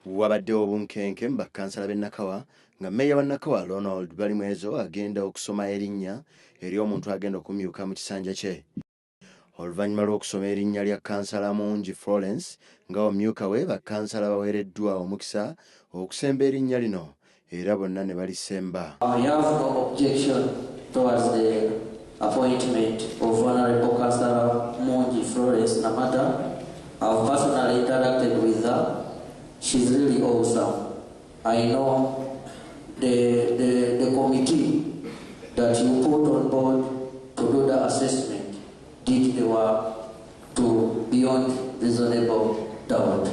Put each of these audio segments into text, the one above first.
Wabadde obunkenke mu bakkansala b'e Nakawa nga Mmeeya wa Nakawa Eng Ronald Balimwezo agenda okusoma erinnya eri omuntu agenda okumyuka mu kisanja kye. Oluvannyuma lw'okusoma erinnya lya kkansala mungi Florence nga Omumyukawe, bakkansala baweereddwa omukisa okusemba erinnya lino era bonna ne balisemba. I have no objection towards the appointment of Honorable Councillor Mungi Florence Namata. I've personally interacted with her. She's really awesome. I know the committee that you put on board to do the assessment did the work to beyond reasonable doubt.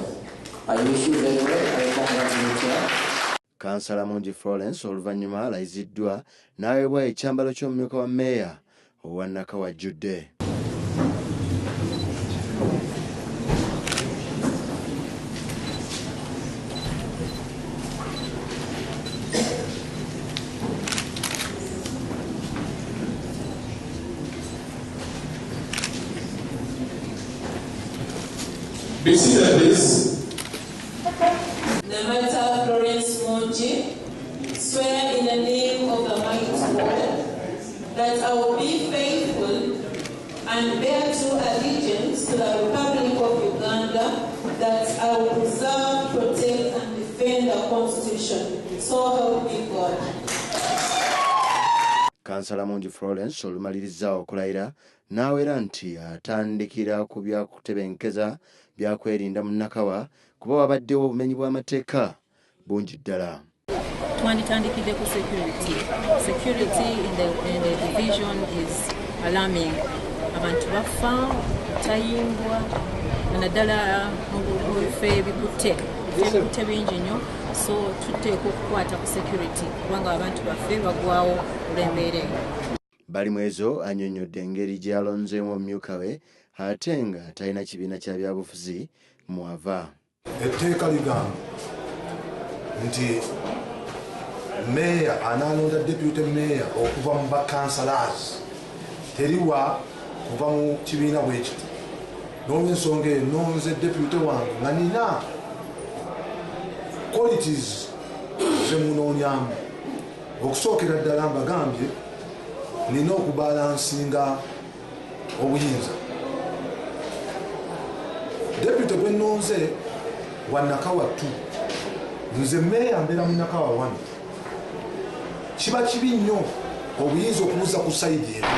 I wish you very well. I congratulate you. Councillor Mungi Florence oluvannyuma alayiziddwa n'aweebwa ekyambalo ky'omumyuka wa Mmeeya owa Nakawa Judde. Be seated, please. Namata Florence Mungi, swear in the name of the mighty God that I will be faithful and bear true allegiance to the Republic of Uganda, that I will preserve, protect, and defend the Constitution. So help me God. Councillor Mungi Florence olumaliriza okulayira n'awera nti atandikira ku byakutebenkeza byakwerinda mu Nakawa kuba wabaddewo obumenyi bw'amateeka bungi ddala. Twanditandikidde ku security. Security in the division is alarming. Abantu bafa, tayimbwa, naddala mu bifo ebikutte bingi nnyo, so tuteekwa okukwata ku security kubanga abantu baffe bagwawo olw'embeera eyo. Balimwezo annyonnyodde engeri gye Alonze Omumyukawe ate nga talina kibiina kya byabufuzi mwava. Etteeka ligamba nti Mmeeya analonda deputy Mmeeya okuva mu bakkansalazi, teriwa kuva mu kibiina bwe kiti. N'olw'ensonga eyo nonze deputy wange nga nina qualities ze munoonyamu. Okusookera ddala mbagambye nina okubalansinga obuyiza. Deputy gwe nonze wa Nakawa 2, nze Mmeeya mbeera mu Nakawa 1. Kiba kibi nnyo obuyinza okubuza ku sayidi eno.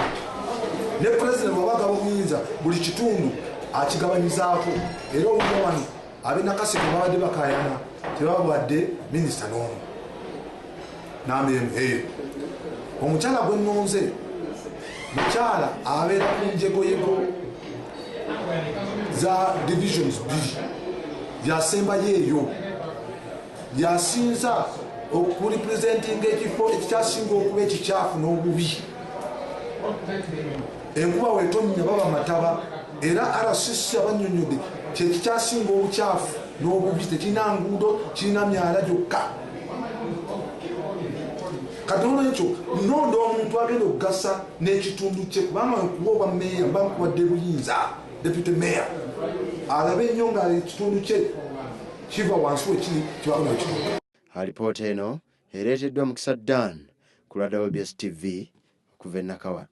Ne President bw'abagaba obuyinza buli kitundu akigabanyizaako, era olwo wano ab'e Nakaseke babadde bakaayana tebabadde minisita n'omu. N'amirimu eyo omukyala gwe nonze mukyala abeera ku njegoyego za divisions 2 byasembayo eyo, byasinza okurepresentinga ekifo ekikyasinga okuba ekikyafu n'obubi. Enkuba weetonnya baba mataba, era RCC abannyonnyodde kyekikyasinga obukyafu n'obubi. Tekirina nguudo, kirina myala gyokka. Kati olwekyo nnonda omuntu agenda okugasa n'ekitundu kye, kubanga nkuba obwa Mmeeya mba nkuwadde buyinza deputy Mmeeya alabe nnyo nga ekitundu kye kiva wansi wekiri kibako n'ekitundu. Alipoota eno ereeteddwa Mukisa Dan ku LWBS TV okuva e Nakawa.